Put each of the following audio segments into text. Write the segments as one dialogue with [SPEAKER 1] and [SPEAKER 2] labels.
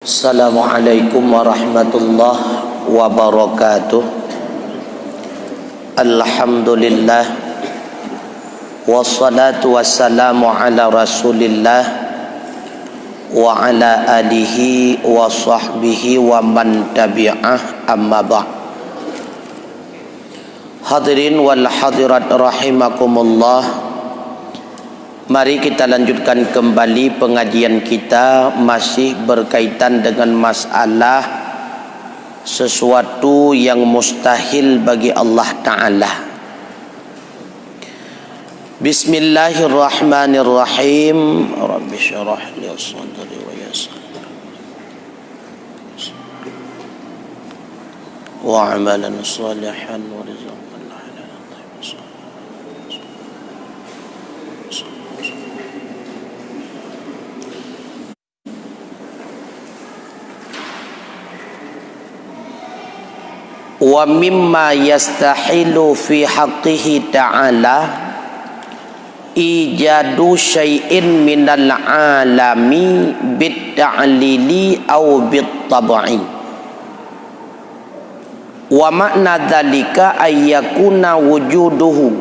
[SPEAKER 1] Assalamualaikum warahmatullahi wabarakatuh. Alhamdulillah, wassalatu wassalamu ala rasulillah wa ala alihi wa sahbihi wa man tabi'ah, amma ba'd. Hadirin wal hadirat rahimakumullah, mari kita lanjutkan kembali pengajian kita, masih berkaitan dengan masalah sesuatu yang mustahil bagi Allah Ta'ala. Bismillahirrahmanirrahim. Rabbi syarah li sadri wa yassir wa amalan salihan wa rizqan. Wa mimma yastahilu fi haqqihi ta'ala ijadu syai'in minal alami bitta'lili aw bittab'i. Wa makna dhalika ayyakuna wujuduhu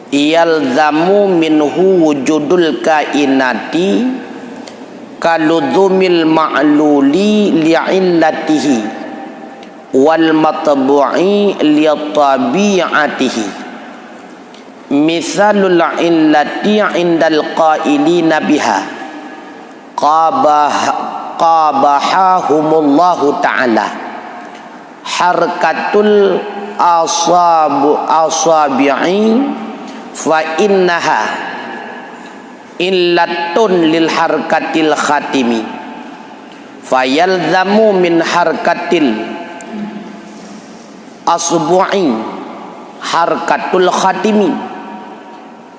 [SPEAKER 1] yalzamu minhu wujudul kainati kaludhumil ma'luli li'illatihi wal matbu'i li tabi'atihi. Misalul illati 'indal qailina biha qabahahumullahu ta'ala harkatul asabi'i fa innaha illatun lil harkatil khatimi fayalzamu min harkatil asbu'i harkatul khatimi.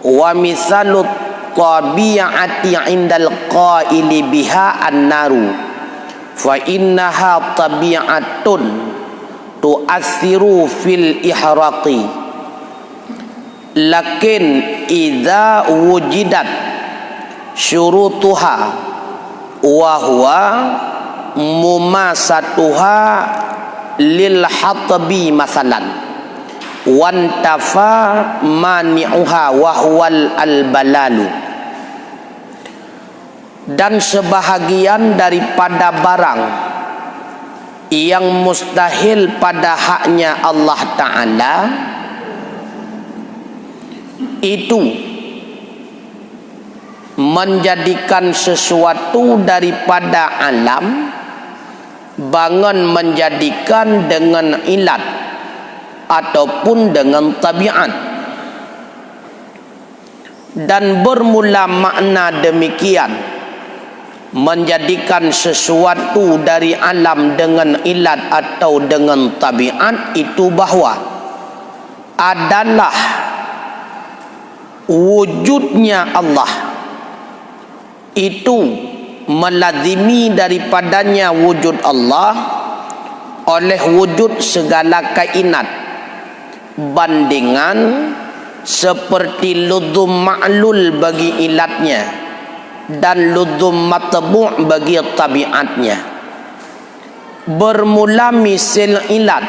[SPEAKER 1] Wa misalut tabi'ati 'indal qaili biha an-naru fa innaha tabi'atun tu'athiru fil ihraqi lakin idza wujidat syurutuha wa huwa mumasatuha lil hatbi masalan wantafa mani'uha wa huwal albalalu. Dan sebahagian daripada barang yang mustahil pada haknya Allah Ta'ala itu menjadikan sesuatu daripada alam bangun menjadikan dengan ilat ataupun dengan tabiat. Dan bermula makna demikian, menjadikan sesuatu dari alam dengan ilat atau dengan tabiat, itu bahawa adalah wujudnya Allah itu melazimi daripadanya wujud Allah oleh wujud segala kainat, bandingan seperti ludhum ma'lul bagi ilatnya dan ludhum matbu' bagi tabiatnya. Bermula misal ilat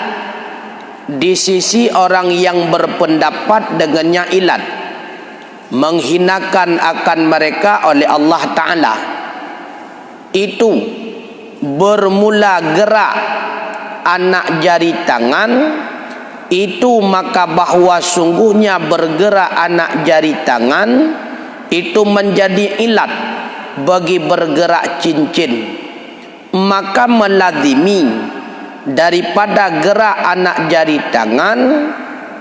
[SPEAKER 1] di sisi orang yang berpendapat dengannya ilat, menghinakan akan mereka oleh Allah Ta'ala. Itu bermula gerak anak jari tangan itu, maka bahwa sungguhnya bergerak anak jari tangan itu menjadi ilat bagi bergerak cincin, maka melazimi daripada gerak anak jari tangan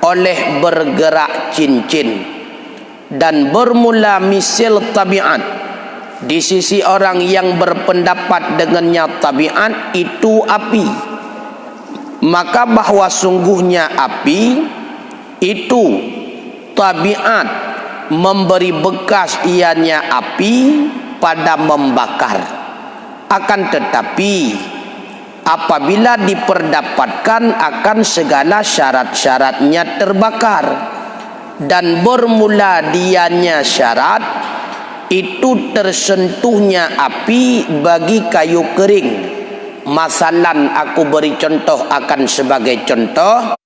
[SPEAKER 1] oleh bergerak cincin. Dan bermula misal tabiat di sisi orang yang berpendapat dengannya tabiat itu api, maka bahwa sungguhnya api itu tabiat memberi bekas ianya api pada membakar. Akan tetapi apabila diperdapatkan akan segala syarat-syaratnya terbakar, dan bermula dianya syarat itu tersentuhnya api bagi kayu kering. Masalan, aku beri contoh akan sebagai contoh.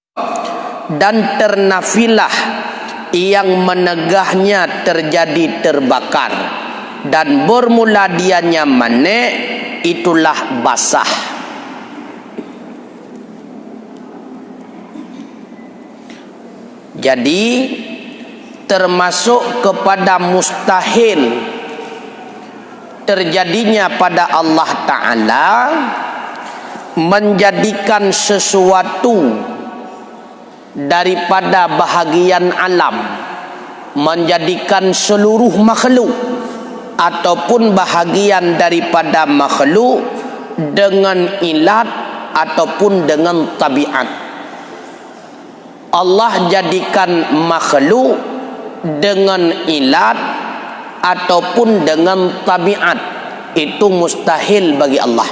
[SPEAKER 1] Dan ternafilah yang menegahnya terjadi terbakar, dan bermula dianya manek, itulah basah. Jadi termasuk kepada mustahil terjadinya pada Allah Ta'ala menjadikan sesuatu daripada bahagian alam, menjadikan seluruh makhluk ataupun bahagian daripada makhluk dengan ilat ataupun dengan tabiat. Allah jadikan makhluk dengan ilat ataupun dengan tabiat, itu mustahil bagi Allah.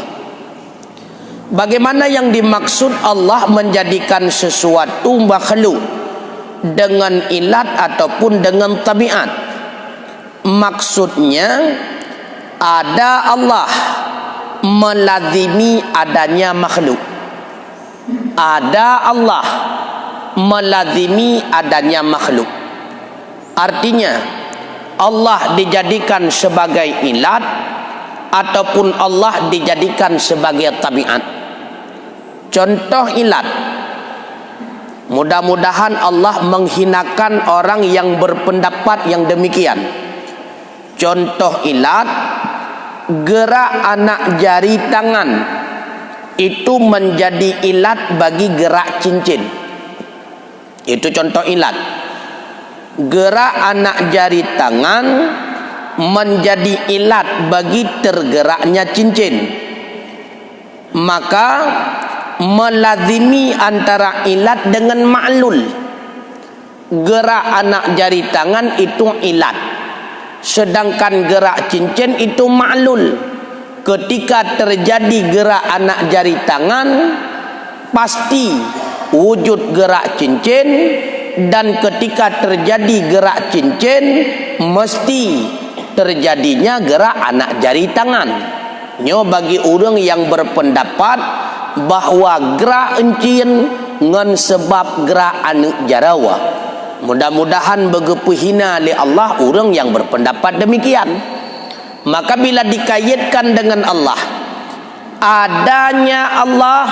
[SPEAKER 1] Bagaimana yang dimaksud Allah menjadikan sesuatu makhluk dengan ilat ataupun dengan tabiat? Maksudnya ada Allah melazimi adanya makhluk. Ada Allah melazimi adanya makhluk. Artinya Allah dijadikan sebagai ilat ataupun Allah dijadikan sebagai tabiat. Contoh ilat, mudah-mudahan Allah menghinakan orang yang berpendapat yang demikian. Contoh ilat, gerak anak jari tangan itu menjadi ilat bagi gerak cincin. Itu contoh ilat. Gerak anak jari tangan menjadi ilat bagi tergeraknya cincin. Maka melazimi antara ilat dengan ma'lul. Gerak anak jari tangan itu ilat, sedangkan gerak cincin itu ma'lul. Ketika terjadi gerak anak jari tangan, pasti wujud gerak cincin, dan ketika terjadi gerak cincin, mesti terjadinya gerak anak jari tangan. Nyo bagi orang yang berpendapat bahawa gerak encin ngan sebab gerak anak jarawa. Mudah-mudahan begitu hina oleh Allah orang yang berpendapat demikian. Maka bila dikaitkan dengan Allah, adanya Allah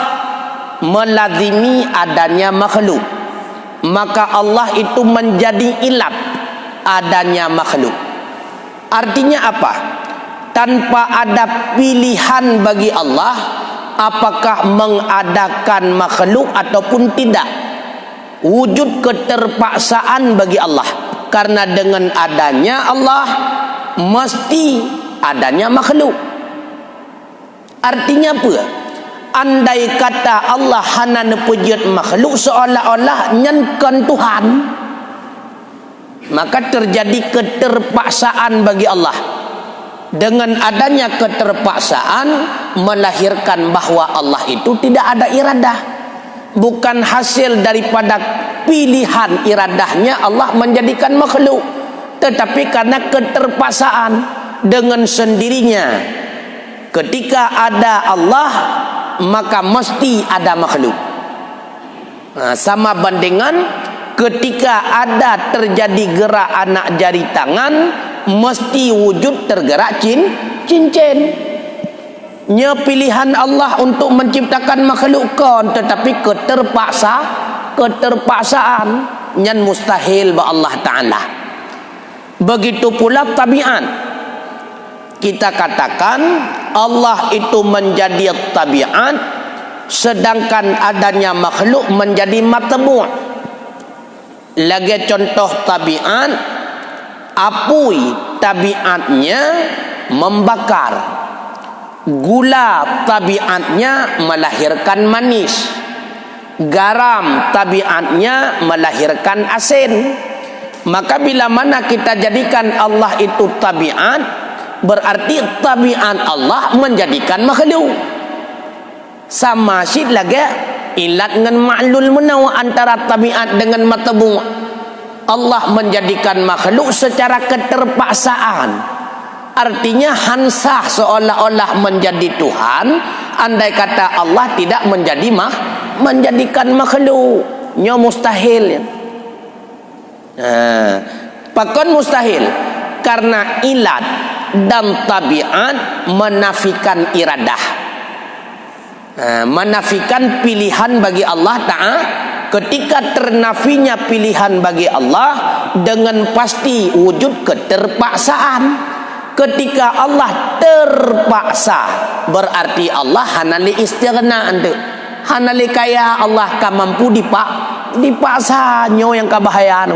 [SPEAKER 1] melazimi adanya makhluk, maka Allah itu menjadi ilat adanya makhluk. Artinya apa? Tanpa ada pilihan bagi Allah apakah mengadakan makhluk ataupun tidak. Wujud keterpaksaan bagi Allah, karena dengan adanya Allah mesti adanya makhluk. Artinya apa? Andai kata Allah hana nepejut makhluk, seolah-olah nyenkan Tuhan, maka terjadi keterpaksaan bagi Allah. Dengan adanya keterpaksaan melahirkan bahwa Allah itu tidak ada iradah, bukan hasil daripada pilihan iradahnya Allah menjadikan makhluk, tetapi karena keterpaksaan dengan sendirinya. Ketika ada Allah, maka mesti ada makhluk. Sama bandingan ketika ada terjadi gerak anak jari tangan, mesti wujud tergerak cincin. Nya pilihan Allah untuk menciptakan makhluk kon, tetapi keterpaksaan nyan mustahil ba Allah Ta'ala. Begitu pula tabiat. Kita katakan Allah itu menjadi tabiat, sedangkan adanya makhluk menjadi matbu'. Lagi contoh tabiat, apui tabiatnya membakar, gula tabiatnya melahirkan manis, garam tabiatnya melahirkan asin. Maka bila mana kita jadikan Allah itu tabiat, berarti tabiat Allah menjadikan makhluk. Sama sih lagi ilat dengan ma'lul menawa antara tabiat dengan matbu'. Allah menjadikan makhluk secara keterpaksaan, artinya hansah seolah-olah menjadi Tuhan. Andai kata Allah tidak menjadikan makhluk, nya mustahil. Pakon mustahil karena ilat dan tabiat menafikan iradah, menafikan pilihan bagi Allah Ta'ala. Ketika ternafinya pilihan bagi Allah, dengan pasti wujud keterpaksaan. Ketika Allah terpaksa, berarti Allah hanali istighna ande, hanali kaya Allah ka mampu dipaksa nyo yang kabahayaan.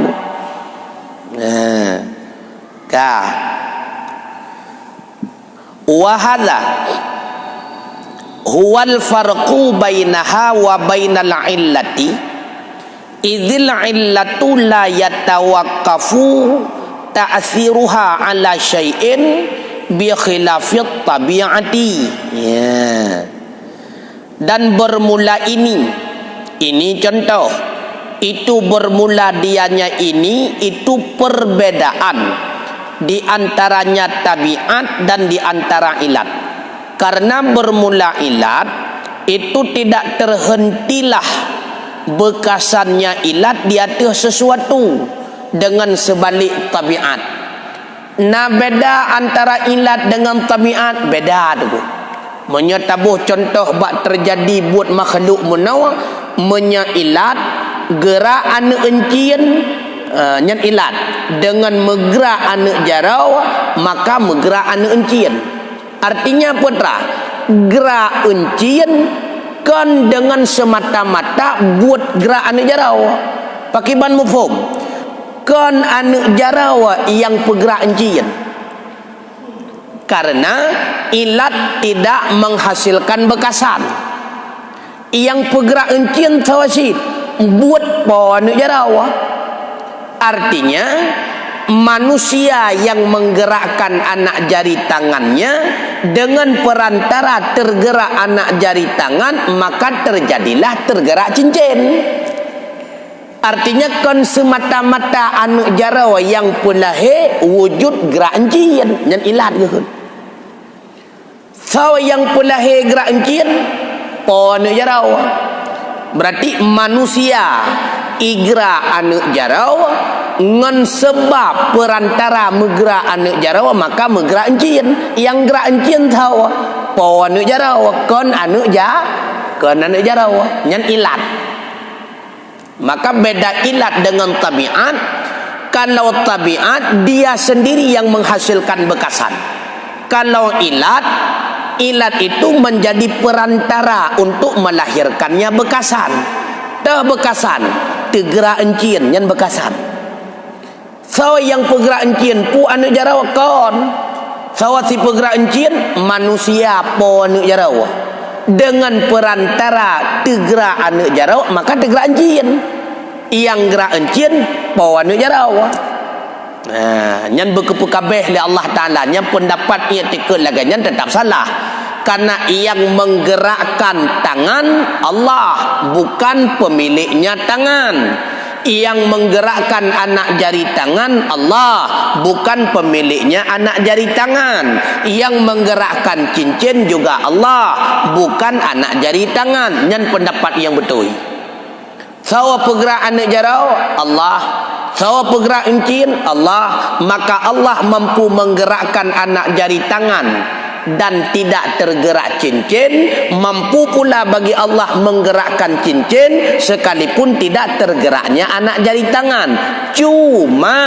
[SPEAKER 1] Wa hadza huwal farqu bainaha wa bainal illati idzil illatu la yatawaqqafu ta'thiruha ala syai'in bi khilafit tabi'ati. Dan bermula ini contoh, itu bermula dianya ini, itu perbedaan di antaranya tabiat dan di antara ilat. Karena bermula ilat itu tidak terhentilah bekasannya ilat di atas sesuatu dengan sebalik tabiat. Nah, beda antara ilat dengan tabiat, beda tu. Menyatabuh contoh bak terjadi buat makhluk menawa menyailat gerak anu encien nyen ilat dengan megera anu jarau, maka megera anu encien. Artinya putra, gerak encien kan dengan semata-mata buat gerak anu jarau. Pakai ban mufhum. Kan anu jarau yang pegerak encien. Karena ilat tidak menghasilkan bekasan. Yang pegerak encien tawasid buat po anu jarau. Artinya manusia yang menggerakkan anak jari tangannya dengan perantara tergerak anak jari tangan, maka terjadilah tergerak cincin. Artinya kan semata-mata anak jarawa yang pulahe wujud gerak cincin dan ilat gitu. So yang pulahe gerak cincin po anak jarawa. Berarti manusia igra anak jarawa ngan sebab perantara megera anak jarawa, maka megera encien. Yang gerak encien tahu po anak jarawa kon anak jarawa nyan ilat. Maka beda ilat dengan tabiat. Kalau tabiat dia sendiri yang menghasilkan bekasan. Kalau ilat itu menjadi perantara untuk melahirkannya bekasan. Dah bekasan tegera encien nyan bekasan. So yang pegerak encien pu anu jarawa kon. Sawa si pegerak encien manusia po anu jarawa. Dengan perantara tegera anu jarawa, maka tegera encien. Yang gerak encien po anu jarawa. Nyan bekepu kabeh li Allah Taala, nyan pendapat ia tikul lagi nyan tetap salah. Karena yang menggerakkan tangan Allah, bukan pemiliknya tangan. Yang menggerakkan anak jari tangan Allah, bukan pemiliknya anak jari tangan. Yang menggerakkan cincin juga Allah, bukan anak jari tangan. Nyan pendapat yang betul. Sawa pegerak anak jarau Allah, sawa pegerak cincin Allah. Maka Allah mampu menggerakkan anak jari tangan dan tidak tergerak cincin, mampu pula bagi Allah menggerakkan cincin sekalipun tidak tergeraknya anak jari tangan. Cuma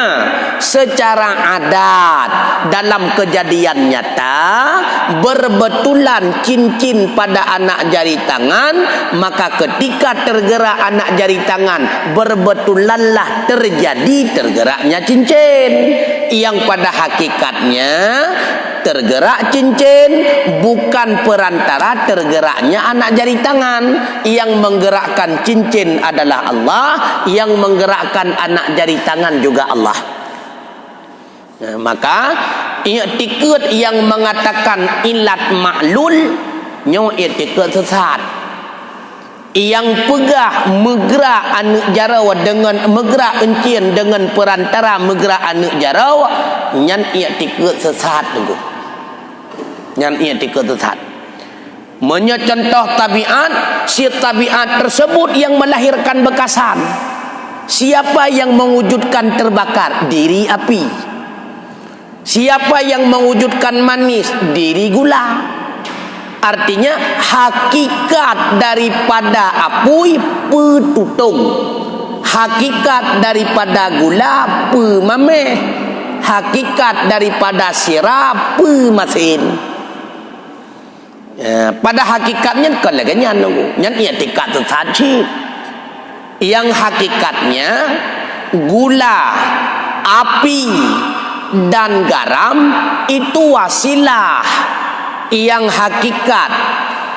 [SPEAKER 1] secara adat dalam kejadian nyata berbetulan cincin pada anak jari tangan, maka ketika tergerak anak jari tangan berbetulanlah terjadi tergeraknya cincin. Yang pada hakikatnya tergerak cincin bukan perantara tergeraknya anak jari tangan. Yang menggerakkan cincin adalah Allah, yang menggerakkan anak jari tangan juga Allah. Maka i'tikad yang mengatakan ilat ma'lul nyo i'tikad sesat. yang pegah megera anak jarawa dengan megera encien dengan perantara megera anak jarawa nyan ia tika sesat tunggu nyan ia tika sesat contoh tabiat si tabiat tersebut yang melahirkan bekasan. Siapa yang mewujudkan terbakar? Diri api. Siapa yang mewujudkan manis? Diri gula. Artinya hakikat daripada api petutung, hakikat daripada gula pemameh, hakikat daripada sirap pemasin. Pada hakikatnya kalau nyan ia tikat sesat. Yang hakikatnya gula, api dan garam itu wasilah. Yang hakikat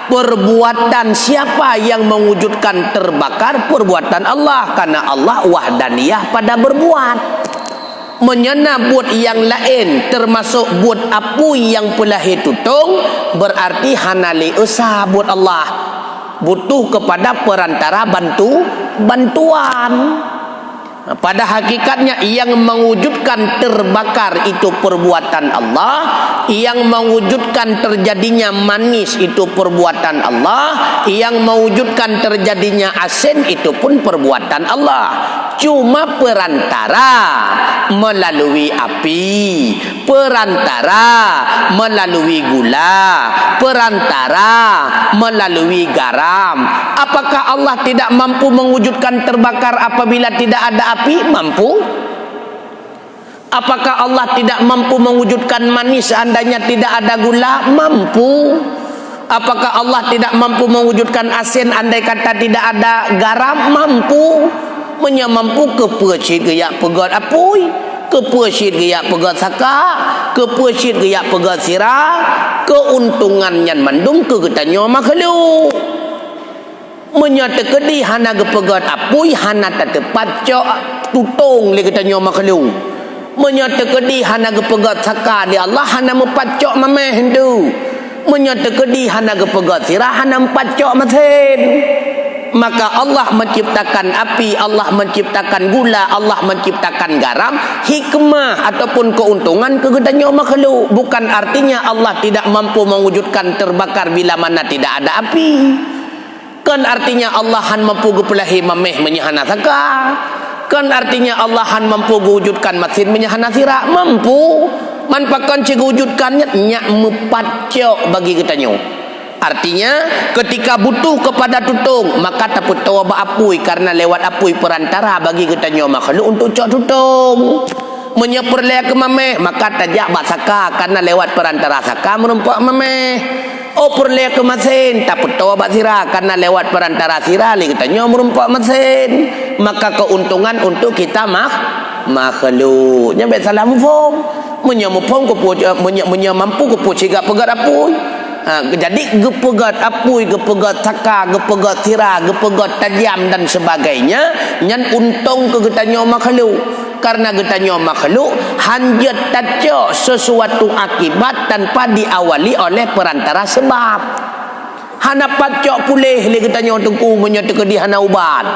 [SPEAKER 1] perbuatan siapa yang mewujudkan terbakar? Perbuatan Allah, karena Allah wahdaniyah pada berbuat. Menyana buat yang lain termasuk buat api yang pelahi tutung berarti hanali usaha buat Allah, butuh kepada perantara bantuan. Pada hakikatnya yang mewujudkan terbakar itu perbuatan Allah, yang mewujudkan terjadinya manis itu perbuatan Allah, yang mewujudkan terjadinya asin itu pun perbuatan Allah. Cuma perantara melalui api, perantara melalui gula, perantara melalui garam. Apakah Allah tidak mampu mewujudkan terbakar apabila tidak ada api? Mampu. Apakah Allah tidak mampu mewujudkan manis seandainya tidak ada gula? Mampu. Apakah Allah tidak mampu mewujudkan asin andai kata tidak ada garam? Mampu. Menyamampu kepesit geyak pegat apui, kepesit geyak pegat saka, kepesit geyak pegat sirah, keuntungan yang mandung kegetanyo makhluk. Menyata kedi hana gepegat apui, hana tetepat cok tutung le getanyo makhluk. Menyata kedi hana gepegat saka di Allah, hana mepacok mameh hendu. Menyata kedi hana gepegat sirah, hana mepacok masin. Maka Allah menciptakan api, Allah menciptakan gula, Allah menciptakan garam, hikmah ataupun keuntungan kegedanyo makhluk. Bukan artinya Allah tidak mampu mewujudkan terbakar bila mana tidak ada api. Kan artinya Allah han mampu gepelahi mameh menyahana saka. Kan artinya Allah han mampu wujudkan masin menyahana sirah. Mampu. Manpakan wujudkannya nyak mepacok bagi gedanyo. Artinya ketika butuh kepada tutung maka taput tawa apui, karena lewat apui perantara bagi getanyo makhluk untuk cok tutung. Menyeperlea ke mameh maka tajak bak saka, karena lewat perantara saka merempak mameh. Oh perlea ke masin taput tawa bak sirah, karena lewat perantara sirah li getanyo merempak masin. Maka keuntungan untuk kita makhluk. Nyampe salah mufong. Menyamupong mampu kepuciga pegat apui. Jadi gepegat apui, gepegat saka, gepegat sirah, gepegat tajam dan sebagainya nyan untung ke getanyo makhluk. Karena getanyo makhluk hanjat taco sesuatu akibat tanpa diawali oleh perantara sebab. Hana pacok pulih le getanyo tengku menyata ke di hana ubat.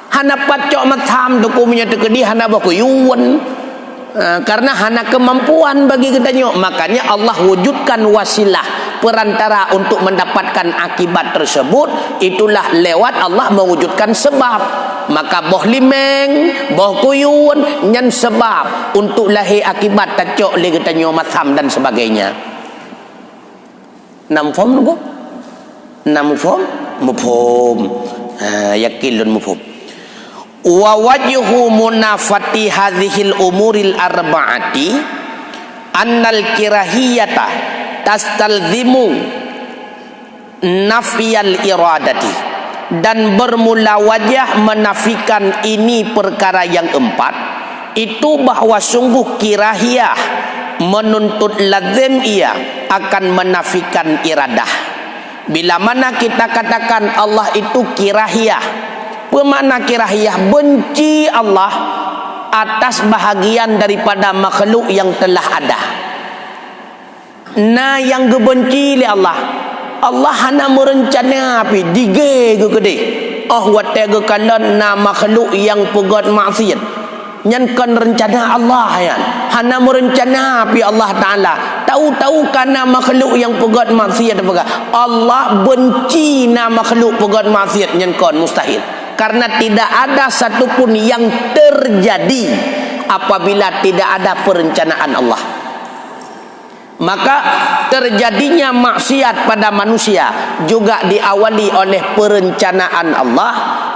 [SPEAKER 1] Hana pacok matham tengku menyata ke di hana bakuyun. Karena hana kemampuan bagi getanyo, makanya Allah wujudkan wasilah perantara untuk mendapatkan akibat tersebut. Itulah lewat Allah mewujudkan sebab. Maka boh limeng, boh kuyun nyan sebab untuk lahir akibat tacok le getanyo matham dan sebagainya. Namfom nunggu? Namfom? Mufhum. Yakin lun mufhum. Wa wajhu munafati hadhil umuril arba'ati annal kirahiyata tastalzimu nafiyal iradati, dan bermula wajah menafikan ini perkara yang empat itu bahwa sungguh kirahiyah menuntut lazim ia akan menafikan iradah. Bila mana kita katakan Allah itu kirahiyah, bermakna kirahiyah benci Allah atas bahagian daripada makhluk yang telah ada. Nah yang gebenci oleh Allah Allah hana merencana api dige ke gede. Oh watega kalan na makhluk yang pegat maksiat. Nyan kan rencana Allah yan. Hana merencana api Allah Taala. Tahu-tahu kana makhluk yang pegat maksiat apa? Allah benci na makhluk pegat maksiat nyan kan mustahil. Karena tidak ada satupun yang terjadi apabila tidak ada perencanaan Allah. Maka terjadinya maksiat pada manusia juga diawali oleh perencanaan Allah.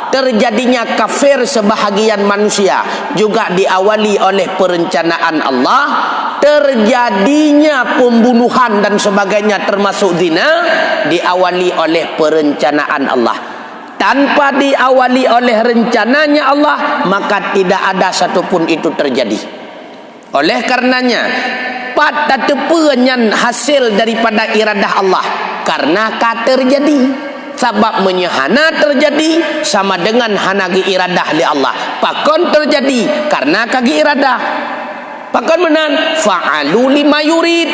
[SPEAKER 1] Terjadinya kafir sebahagian manusia juga diawali oleh perencanaan Allah. Terjadinya pembunuhan dan sebagainya termasuk zina diawali oleh perencanaan Allah. Tanpa diawali oleh rencananya Allah, maka tidak ada satupun itu terjadi. Oleh karenanya pada tepuannya hasil daripada iradah Allah karena terjadi sebab menyehana terjadi sama dengan hanagi iradah li Allah pakon terjadi karena kagi iradah pakon menan fa'alu lima yurid.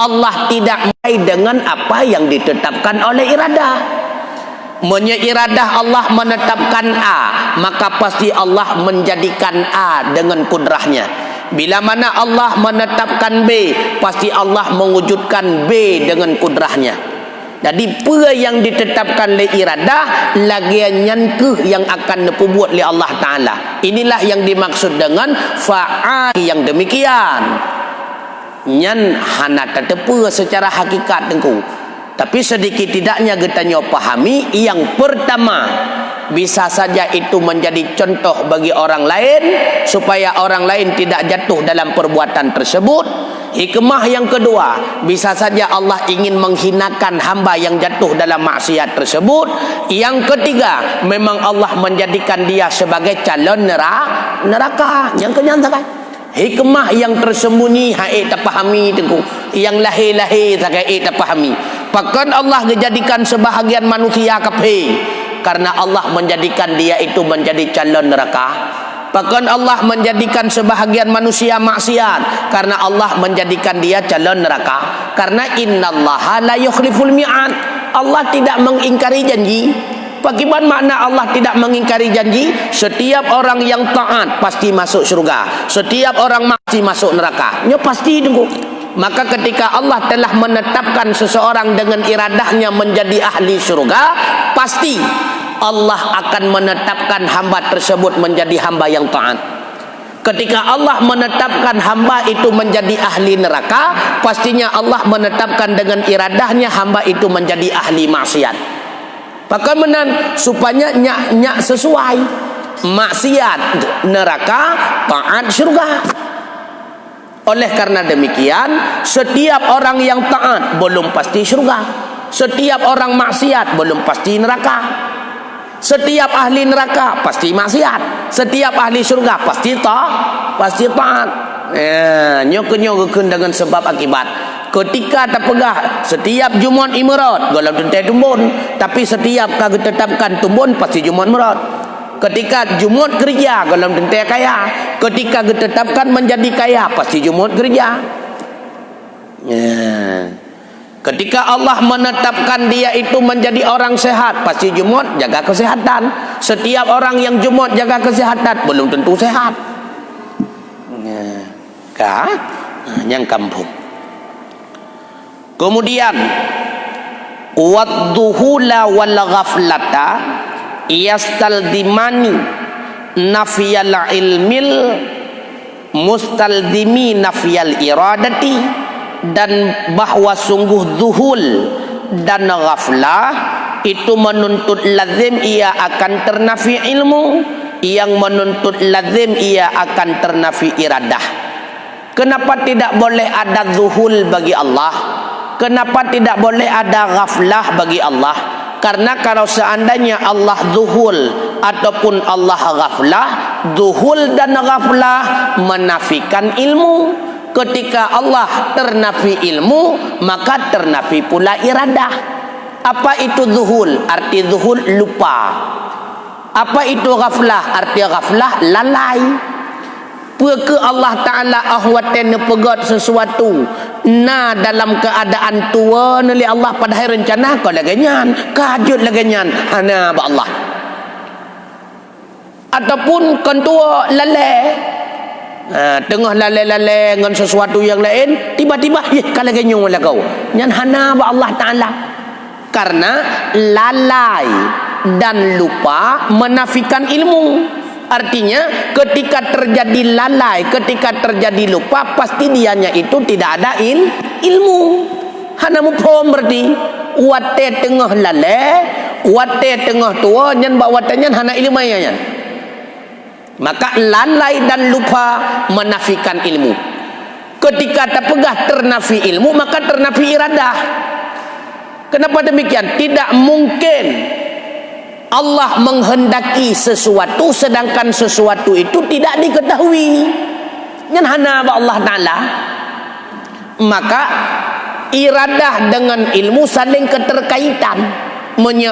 [SPEAKER 1] Allah tidak main dengan apa yang ditetapkan oleh iradah. Iradah Allah menetapkan A, maka pasti Allah menjadikan A dengan kudrahnya. Bila mana Allah menetapkan B, pasti Allah mewujudkan B dengan kudrahnya. Jadi apa yang ditetapkan oleh iradah lagian ke yang akan diperbuat oleh Allah Ta'ala. Inilah yang dimaksud dengan fa'al yang demikian. Nyan hana tetepa secara hakikat tengku. Tapi sedikit tidaknya kita pahami. Yang pertama, bisa saja itu menjadi contoh bagi orang lain supaya orang lain tidak jatuh dalam perbuatan tersebut. Hikmah yang kedua, bisa saja Allah ingin menghinakan hamba yang jatuh dalam maksiat tersebut. Yang ketiga, memang Allah menjadikan dia sebagai calon neraka. Yang kenyatakan hikmah yang tersembunyi haid tak pahami tengku, yang lahir-lahir tak haid tak pahami. Bahkan Allah menjadikan sebahagian manusia kafir karena Allah menjadikan dia itu menjadi calon neraka. Bahkan Allah menjadikan sebahagian manusia maksiat karena Allah menjadikan dia calon neraka. Karena innallaha la yukhliful mi'ad. Allah tidak mengingkari janji. Bagaimana makna Allah tidak mengingkari janji? Setiap orang yang taat pasti masuk surga. Setiap orang maksiat masuk neraka. Nya pasti tunggu. Maka ketika Allah telah menetapkan seseorang dengan iradahnya menjadi ahli surga, pasti Allah akan menetapkan hamba tersebut menjadi hamba yang taat. Ketika Allah menetapkan hamba itu menjadi ahli neraka, pastinya Allah menetapkan dengan iradahnya hamba itu menjadi ahli maksiat. Bagaimana supaya nyak sesuai maksiat neraka, taat surga. Oleh karena demikian, setiap orang yang taat belum pasti surga. Setiap orang maksiat belum pasti neraka. Setiap ahli neraka pasti maksiat. Setiap ahli surga pasti taat. Nyok-nyok dengan sebab akibat. Ketika terpegah setiap Jumaat Imerat galau tentai tumbun, tapi setiap kagak tetapkan tumbun pasti Jumaat Imerat. Ketika Jumaat kerja galau tentai kaya, ketika ditetapkan menjadi kaya pasti Jumaat kerja. Ketika Allah menetapkan dia itu menjadi orang sehat, pasti Jumaat jaga kesehatan. Setiap orang yang Jumaat jaga kesehatan belum tentu sehat. Yang kampung. Kemudian wadduhula wal ghaflata yastaldimani nafiyal ilmil mustaldimi nafiyal iradati, dan bahwa sungguh zuhul dan ghaflah itu menuntut lazim ia akan ternafi ilmu, yang menuntut lazim ia akan ternafi iradah. Kenapa tidak boleh ada zuhul bagi Allah? Kenapa tidak boleh ada ghaflah bagi Allah? Karena kalau seandainya Allah zuhul ataupun Allah ghaflah, zuhul dan ghaflah menafikan ilmu. Ketika Allah ternafi ilmu, maka ternafi pula iradah. Apa itu zuhul? Arti zuhul lupa. Apa itu ghaflah? Arti ghaflah lalai. Peke Allah Ta'ala ahwatan pegat sesuatu na dalam keadaan tua nili Allah pada hari rencana kau laganyan kajut laganyan hana ba Allah ataupun kan tua lalai tengah lalai-lalai dengan sesuatu yang lain tiba-tiba kalau ganyung lah kau nyan hana ba Allah Ta'ala karena lalai dan lupa menafikan ilmu. Artinya ketika terjadi lalai, ketika terjadi lupa, pasti dianya itu tidak ada ilmu. Hana mupom berarti wate tengah lalai, wate tengah tua, nyan bawa tanyan hana ilmu nya. Maka lalai dan lupa menafikan ilmu. Ketika terpegah ternafi ilmu, maka ternafi iradah. Kenapa demikian? Tidak mungkin Allah menghendaki sesuatu sedangkan sesuatu itu tidak diketahui. Yang hana Allah Ta'ala. Maka iradah dengan ilmu saling keterkaitan.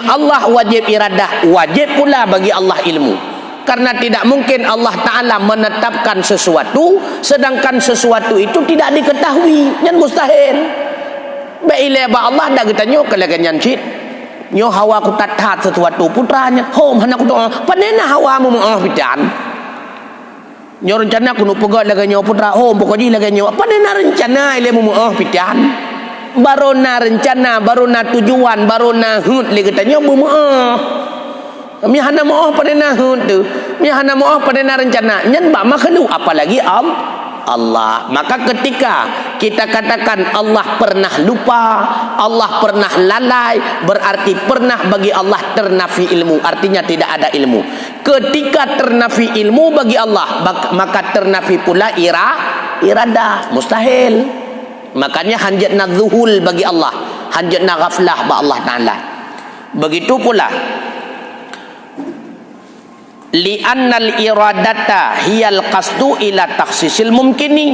[SPEAKER 1] Allah wajib iradah, wajib pula bagi Allah ilmu. Karena tidak mungkin Allah Ta'ala menetapkan sesuatu sedangkan sesuatu itu tidak diketahui. Yang mustahil. Baiklah Allah dah ketanya kelaganyan cik. Nyo hawa ku tatat sesuatu putranya hom hana ku doa panena hawa mu pitan nyo rencana ku nu pegat laga nyo putra hom pokoji laga nyo panena rencana ile mu pitan barona rencana barona tujuan barona hut le katanya mu mi hana mu panena hut tu mi hana mu panena rencana nyen ba makhluk apalagi Allah. Maka ketika kita katakan Allah pernah lupa, Allah pernah lalai, berarti pernah bagi Allah ternafi ilmu, artinya tidak ada ilmu. Ketika ternafi ilmu bagi Allah, maka ternafi pula iradah, mustahil. Makanya hanjatna zuhul bagi Allah, hanjatna ghaflah bagi Allah Ta'ala. Begitu pula li'annal iradata hiyal qasdu ila takhsisil mumkini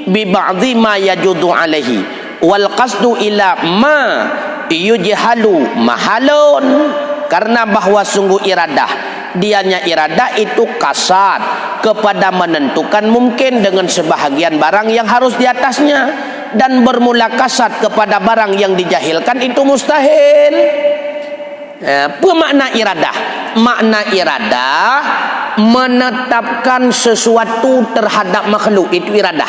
[SPEAKER 1] bi ba'dhi ma yajudu alaihi wal qasdu ila ma yujhalu mahalun. Karena bahwa sungguh iradah, dianya iradah itu kasat kepada menentukan mungkin dengan sebahagian barang yang harus di atasnya, dan bermula kasat kepada barang yang dijahilkan itu mustahil. Apa makna iradah? Makna iradah menetapkan sesuatu terhadap makhluk, itu iradah.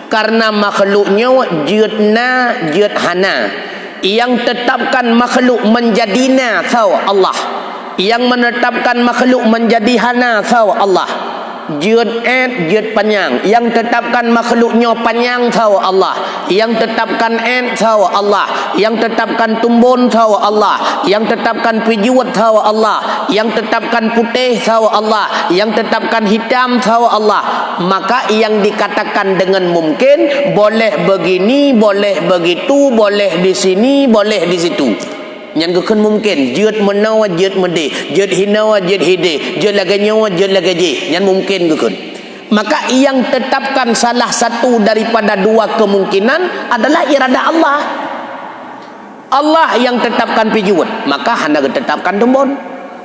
[SPEAKER 1] Karena makhluknya jidna jidhana, yang tetapkan makhluk menjadina saw Allah, yang menetapkan makhluk menjadi hana saw Allah. Jid jid panjang, yang tetapkan makhluknya panjang saw Allah, yang tetapkan saw Allah, yang tetapkan tumbun saw Allah, yang tetapkan pijuat saw Allah, yang tetapkan putih saw Allah, yang tetapkan hitam saw Allah. Maka yang dikatakan dengan mungkin boleh begini, boleh begitu, boleh di sini, boleh di situ. Yang bukan mungkin jid menawa jid mede, jid hinawa jid hide, jid laganyawa jid lagaji, yang mungkin bukan. Maka yang tetapkan salah satu daripada dua kemungkinan adalah iradah Allah. Allah yang tetapkan pijuat, maka hendak ditetapkan tumbon.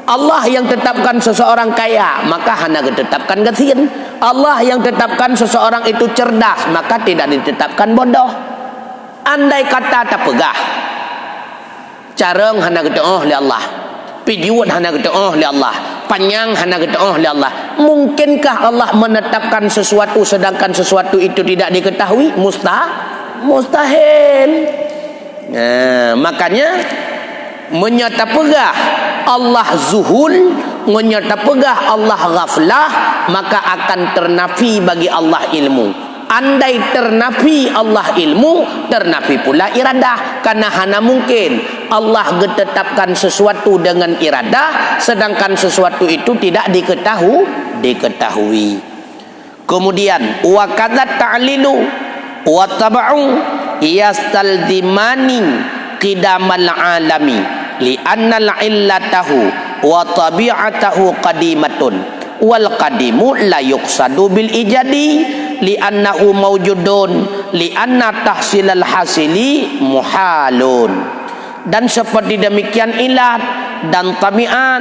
[SPEAKER 1] Allah yang tetapkan seseorang kaya, maka hendak ditetapkan gasin. Allah yang tetapkan seseorang itu cerdas, maka tidak ditetapkan bodoh. Andai kata tak pegah, carang hana gedoh li Allah, pijuat hana gedoh li Allah, panjang hana gedoh li Allah. Mungkinkah Allah menetapkan sesuatu sedangkan sesuatu itu tidak diketahui? Mustahil. Makanya menyata pegah Allah zuhul, menyata pegah Allah ghaflah, maka akan ternafi bagi Allah ilmu. Andai ternafi Allah ilmu, ternafi pula iradah. Karena hana mungkin Allah tetapkan sesuatu dengan iradah sedangkan sesuatu itu tidak diketahui. Kemudian wa kadza ta'lilu wa tab'u yastaldimani qidamal alami li annal illatahu wa tabi'atahu qadimatun wal qadimu la yuqsadu bil ijadi li annahu mawjudun li anna tahsilal hasili muhalun. Dan seperti demikian ilat dan tabiat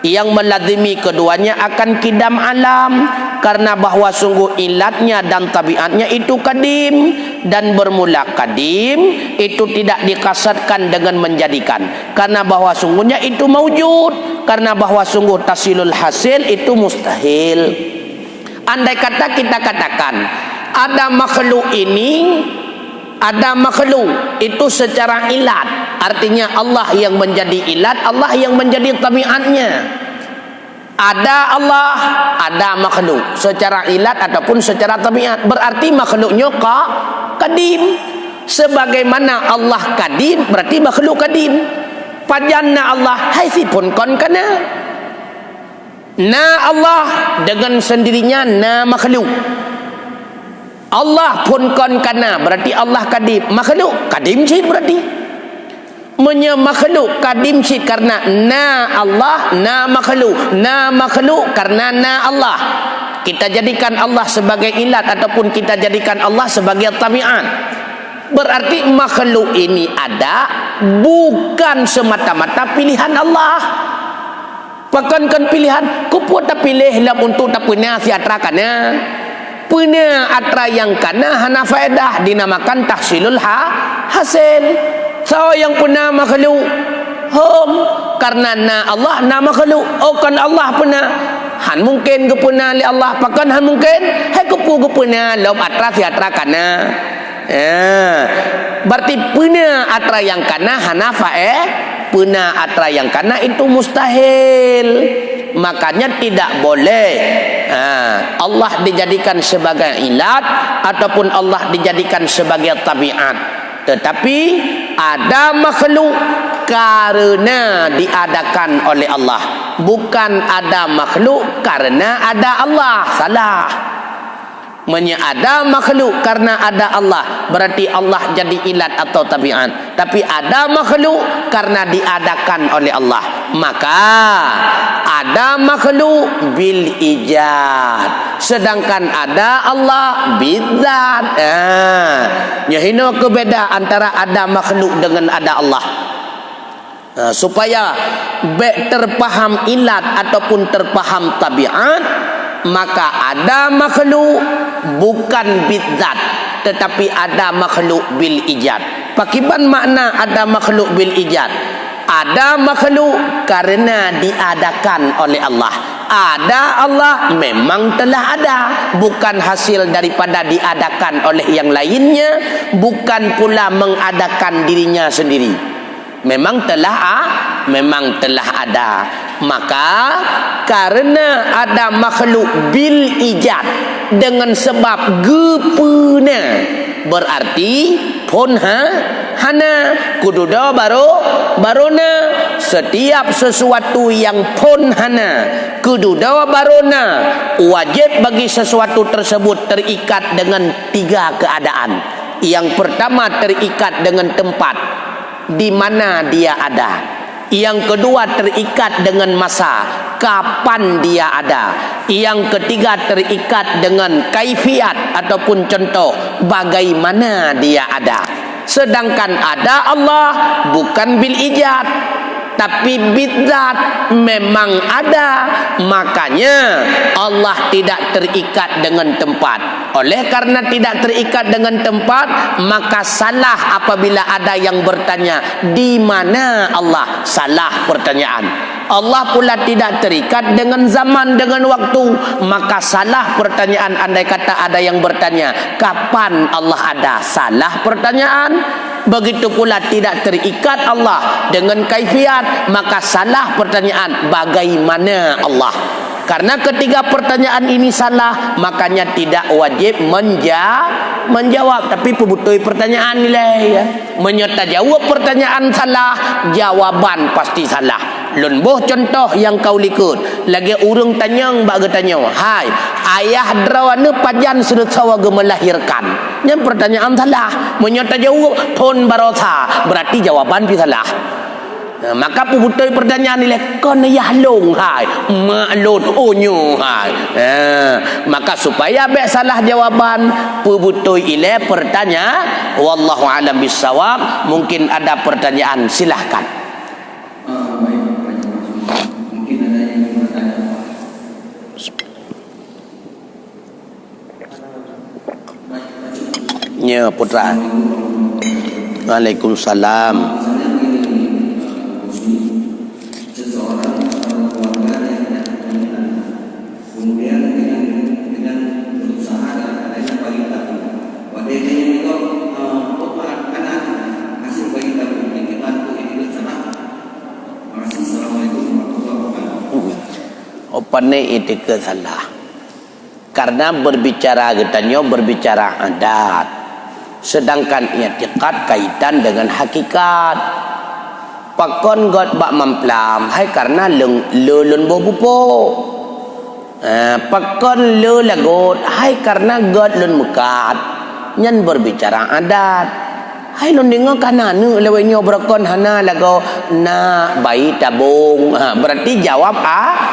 [SPEAKER 1] yang melazimi keduanya akan kidam alam, karena bahwa sungguh ilatnya dan tabiatnya itu kadim, dan bermula kadim itu tidak dikasatkan dengan menjadikan, karena bahwa sungguhnya itu maujud, karena bahwa sungguh tasilul hasil itu mustahil. Andai kata kita katakan ada makhluk ini, ada makhluk itu secara ilat, artinya Allah yang menjadi ilat, Allah yang menjadi tabiatnya. Ada Allah, ada makhluk secara ilat ataupun secara tabiat, berarti makhluknya kadim. Sebagaimana Allah kadim, berarti makhluk kadim. Pajanna Allah haisipun kon kana. Na Allah dengan sendirinya na makhluk. Allah pun kon kana, berarti Allah kadim. Makhluk kadim sih berarti. Makhluk kadim sih karena na Allah, na makhluk karena na Allah. Kita jadikan Allah sebagai ilat ataupun kita jadikan Allah sebagai tabiat. Berarti makhluk ini ada bukan semata-mata pilihan Allah. Bahkan kan pilihan kuput tak pilih lah untuk tak punya si atra kana. Punya atra yang kana hana faedah, dinamakan tahsilul hasil. So yang pernah makhluk karena na Allah na makhluk. Oh kan Allah pernah han mungkin ke pernah li Allah pakan han mungkin hai kupu ke pernah lom atra si atra kana. Berarti pernah atra yang kana hana pernah atra yang kana itu mustahil. Makanya tidak boleh Allah dijadikan sebagai ilat ataupun Allah dijadikan sebagai tabiat. Tetapi ada makhluk karena diadakan oleh Allah, bukan ada makhluk karena ada Allah. Salah. Ada makhluk karena ada Allah, berarti Allah jadi ilat atau tabiat. Tapi ada makhluk karena diadakan oleh Allah, maka ada makhluk bil ijad, sedangkan ada Allah bidzat. Nyahino kebeda antara ada makhluk dengan ada Allah. Supaya terpaham ilat ataupun terpaham tabiat, maka ada makhluk bukan bidzat, tetapi ada makhluk bil ijad. Pakiban makna ada makhluk bil ijad? Ada makhluk karena diadakan oleh Allah. Ada Allah memang telah ada, bukan hasil daripada diadakan oleh yang lainnya, bukan pula mengadakan dirinya sendiri. Memang telah ada. Maka karena ada makhluk bil ijad dengan sebab gepuna, berarti pun hana kududa barona. Setiap sesuatu yang pun hana kududa barona, wajib bagi sesuatu tersebut terikat dengan 3 keadaan. Yang pertama terikat dengan tempat di mana dia ada. Yang kedua terikat dengan masa, kapan dia ada. Yang ketiga terikat dengan kaifiat ataupun contoh, bagaimana dia ada. Sedangkan ada Allah bukan bil ijad, tapi bidzat, memang ada. Makanya Allah tidak terikat dengan tempat. Oleh karena tidak terikat dengan tempat, maka salah apabila ada yang bertanya di mana Allah. Salah pertanyaan. Allah pula tidak terikat dengan zaman, dengan waktu, maka salah pertanyaan. Andai kata ada yang bertanya kapan Allah ada, salah pertanyaan. Begitu pula tidak terikat Allah dengan kaifiat, maka salah pertanyaan bagaimana Allah. Karena ketiga pertanyaan ini salah, makanya tidak wajib menjawab. Tapi pebutoi pertanyaan nilai ya. Menyerta jawab pertanyaan salah, jawaban pasti salah. Lun boh contoh yang kau likut. Lagi urang tanyang bagi tanya, hai ayah drawana pajan sudut sawaga melahirkan. Yang pertanyaan salah. Menyerta jawab ton barosa, berarti jawaban pi salah. Maka pebutoi pertanyaan ni kon yah long hai maklun onyo hai. Maka supaya be salah jawaban pebutoi ile pertanya. Wallahu alam bisawab. Mungkin ada pertanyaan, silahkan.
[SPEAKER 2] Baik, mungkin ada yang
[SPEAKER 1] Ya putra. Waalaikumsalam. Opane itu salah. Karena berbicara katanya berbicara adat. Sedangkan i'tiqad kaitan dengan hakikat. Pakon god bak mamplam hai karena lelun bobupo. Pakon le lagot hai karena god lun mekat. Nyan berbicara adat. Hai lun dengar kanana lewenya berakon hana lago na bayi tabung. Berarti jawab adat.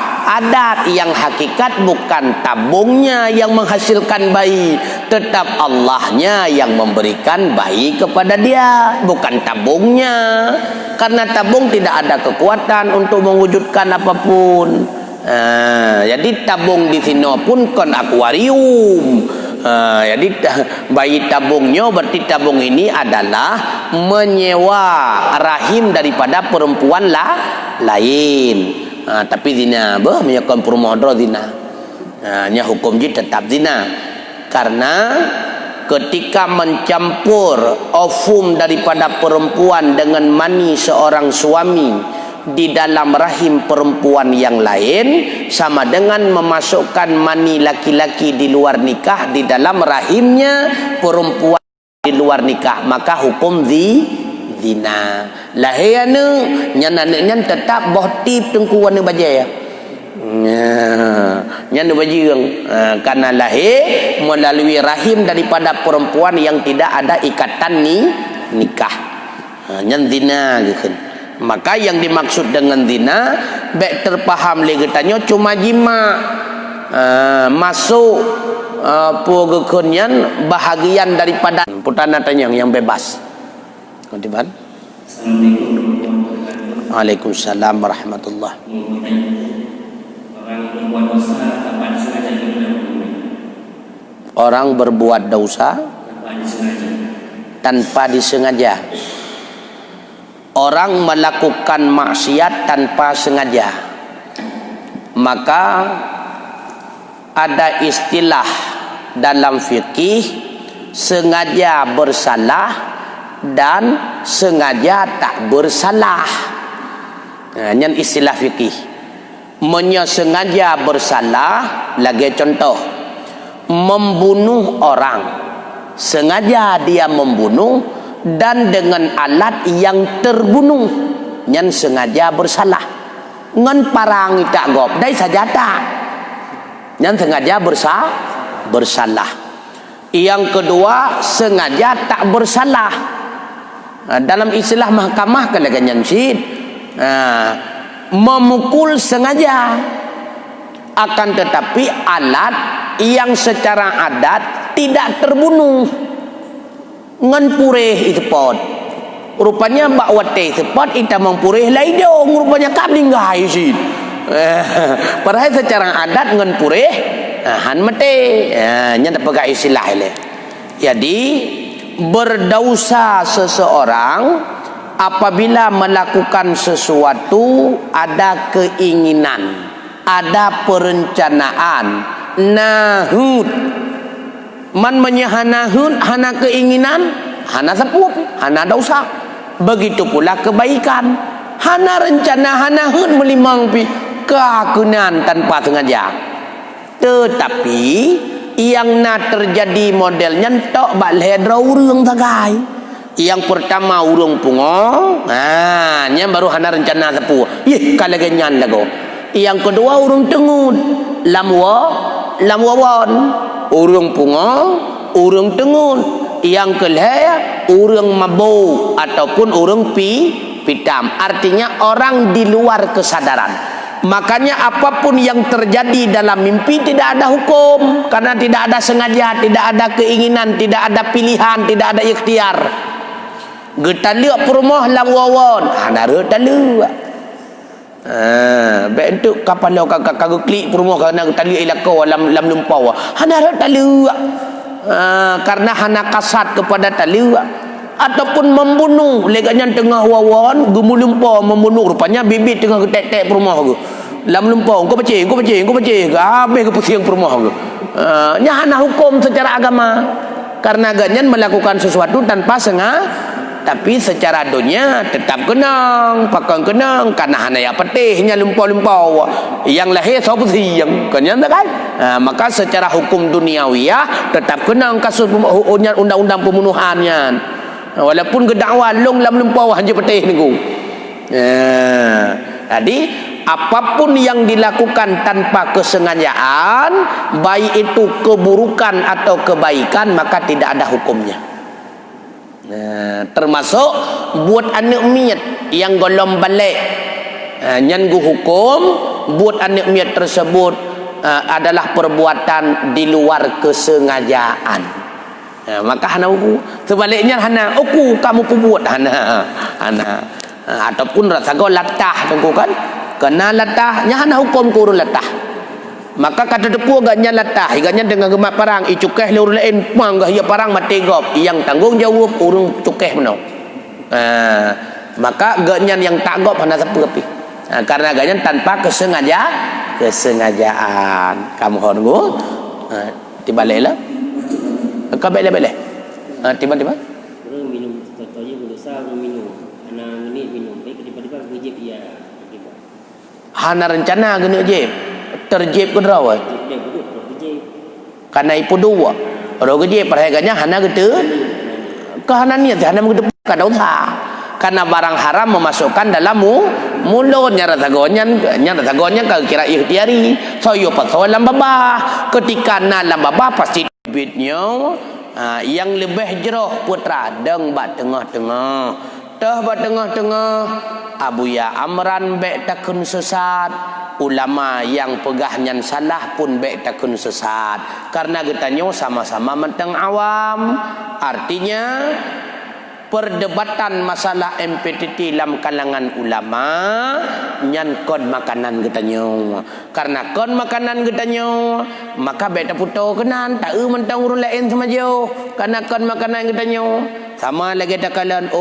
[SPEAKER 1] Yang hakikat bukan tabungnya yang menghasilkan bayi, tetap Allahnya yang memberikan bayi kepada dia, bukan tabungnya. Karena tabung tidak ada kekuatan untuk mewujudkan apapun. Jadi tabung di sini pun kon akuarium. Jadi bayi tabungnya berarti tabung ini adalah menyewa rahim daripada perempuan lain. Tapi zina menyokong perumodro zina. Nya hukum ji tetap zina. Karena ketika mencampur ovum daripada perempuan dengan mani seorang suami di dalam rahim perempuan yang lain, sama dengan memasukkan mani laki-laki di luar nikah di dalam rahimnya perempuan di luar nikah, maka hukum zina. Lahirnya nyan tetap bohtip tengku warna bajai ya. Nyan bajirang karena lahir melalui rahim daripada perempuan yang tidak ada ikatan nikah. Nyan zina gitu. Maka yang dimaksud dengan zina baik terpaham legetannya cuma jima masuk pogekunian bahagian daripada putana tanyang yang bebas. Kemudian Waalaikumsalam warahmatullahi. Orang berbuat dosa tanpa disengaja. Orang melakukan maksiat tanpa sengaja. Maka ada istilah dalam fikih sengaja bersalah dan sengaja tak bersalah. Ini istilah fikih. Sengaja bersalah lagi contoh membunuh orang, sengaja dia membunuh dan dengan alat yang terbunuh, yang sengaja bersalah. Ngan parang tak gop dai sajata, yang sengaja bersalah. Yang kedua sengaja tak bersalah. Dalam istilah mahkamah kalaganyan sid memukul sengaja, akan tetapi alat yang secara adat tidak terbunuh. Ngan purih itu pot rupanya mbak wate itu pot ita mengpurih lai dong rupanya kambing gai sid. Padahal secara adat ngan purih han mate nya dapat istilah ile. Jadi berdosa seseorang apabila melakukan sesuatu ada keinginan, ada perencanaan, nahud. Man menyahanahud, hana keinginan, hana sepup, hana dosa. Begitu pula kebaikan, hana rencana, hana hud melimang pi keakunan tanpa sengaja. Tetapi yang nak terjadi modelnya tok bak ledra urang tagai. Yang pertama urang pungo, nya baru hana rencana sepu. Kalau genyan lago. Yang kedua urang tengun, lamwawon, urang pungo, urang tengun. Yang kelima urang mabuk ataupun urang pitam. Artinya orang di luar kesadaran. Makanya apapun yang terjadi dalam mimpi tidak ada hukum, karena tidak ada sengaja, tidak ada keinginan, tidak ada pilihan, tidak ada ikhtiar. Getaluk perumah lawawon, hanara taluk. Bentuk kapal lo kagak klik perumah karena getaluk ilako lam lumpau. Hanara taluk. karena hana kasat kepada taliwa ataupun membunuh leganya tengah wawan gemulumpa membunuh rupanya bibit tengah ketek-tek rumah tu lam lumpang kau baca habis ke pusing rumah tu nya hana hukum secara agama karena ganyan melakukan sesuatu tanpa sengaja tapi secara dunia tetap kenang pakang kenang karena hana ya petihnya lumpau-lumpau yang lahir siapa sih yang kenyan kan maka secara hukum duniawiyah tetap kenang kasus undang-undang pembunuhannya walaupun gedakwa long lam lumpau hanya petih niku jadi apapun yang dilakukan tanpa kesengajaan baik itu keburukan atau kebaikan maka tidak ada hukumnya. Termasuk buat anak miat yang golong balik nyangu hukum buat anak miat tersebut adalah perbuatan di luar kesengajaan maka hana hukum sebaliknya hana aku kamu buat hana ataupun rasa kau latah tengku kan kena latahnya hana hukum kurun latah maka kata depu agaknya latah agaknya dengan gemak parang icukeh lur lain manggah ya parang mati gop yang tanggung jawab urung cukeh menau maka agaknya yang tak gop hana sepi karena agaknya tanpa kesengajaan kamu hongo tiba-tiba kau balik tiba-tiba
[SPEAKER 2] minum contohnya berusaha minum anak ini minum baik tiba-tiba gejep ya
[SPEAKER 1] hana rencana gini je terjeb ke rawa karena ipu dua orang kerja perhaganya hana gitu kehanannya hana mengedepan dosa karena barang haram memasukkan dalam mulut nyara tagonya kalau kira ikhtiari soyo pasal lam babah ketika na lam babah pasti bibitnya yang lebih jeroh putra deng bat tengah-tengah dah bat tengah-tengah Abuya Amran bek takun sesat ulama yang pegahnya salah pun bek takun sesat karena getanya sama-sama menteng awam artinya perdebatan masalah MPTT dalam kalangan ulama nyan kon makanan getanya karena kon makanan getanya maka bek puto kenan tak mentang urun lain sama jauh karena kon makanan getanya sama lagi takalan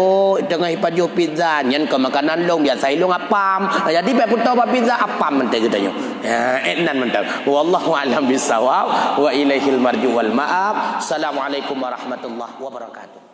[SPEAKER 1] tengah ipaju pizza nyan ke makanan long biasa long apam jadi bek puto apa pizza apam mentang getanya enan mentang wallahu a'lam bisawab wa ilaihil marju wal ma'ab. Assalamualaikum warahmatullahi wabarakatuh.